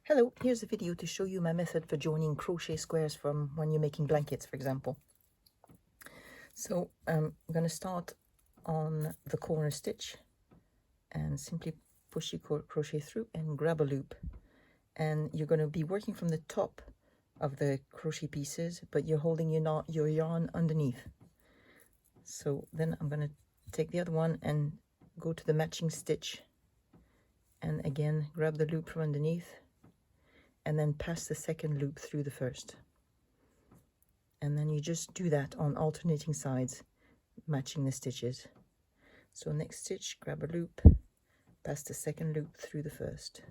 Hello, here's a video to show you my method for joining crochet squares from when you're making blankets, for example. So I'm going to start on the corner stitch and simply push your crochet through and grab a loop. And you're going to be working from the top of the crochet pieces, but you're holding your yarn underneath. So then I'm going to take the other one and go to the matching stitch and again grab the loop from underneath and then pass the second loop through the first. And then you just do that on alternating sides, matching the stitches. So next stitch, grab a loop, pass the second loop through the first.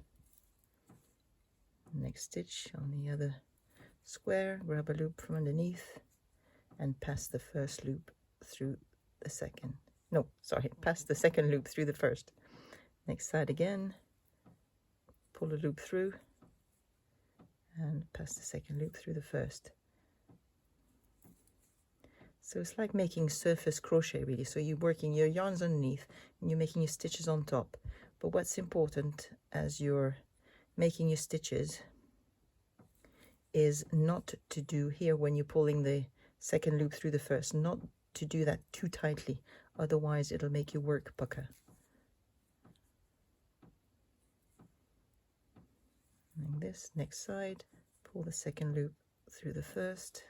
Next stitch on the other square, grab a loop from underneath and pass the first loop through the second. No, sorry, pass the second loop through the first. Next side again, pull a loop through and pass the second loop through the first. So it's like making surface crochet really. So you're working your yarns underneath and you're making your stitches on top. But what's important as you're making your stitches is not to do here when you're pulling the second loop through the first, not to do that too tightly, otherwise it'll make your work pucker. Like this, next side, pull the second loop through the first,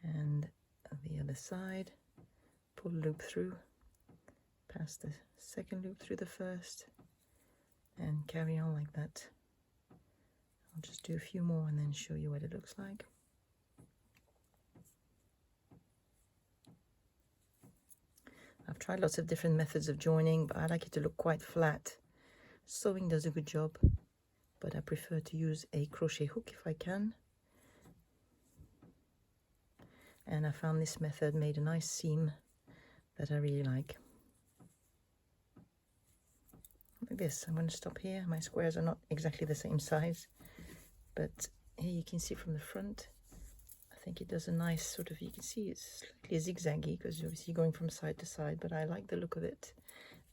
and the other side, pull a loop through, pass the second loop through the first, and carry on like that. I'll just do a few more and then show you what it looks like. I've tried lots of different methods of joining, but I like it to look quite flat. Sewing does a good job, but I prefer to use a crochet hook if I can. And I found this method made a nice seam that I really like. Like this, I'm going to stop here. My squares are not exactly the same size, but here you can see from the front, I think it does a nice sort of, you can see it's slightly zigzaggy because you're obviously going from side to side, but I like the look of it.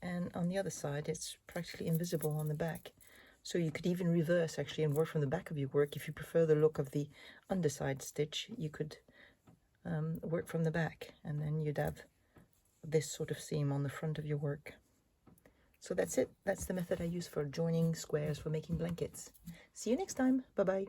And on the other side, it's practically invisible on the back. So you could even reverse actually and work from the back of your work. If you prefer the look of the underside stitch, you could work from the back and then you'd have this sort of seam on the front of your work. So that's it. That's the method I use for joining squares for making blankets. See you next time. Bye-bye.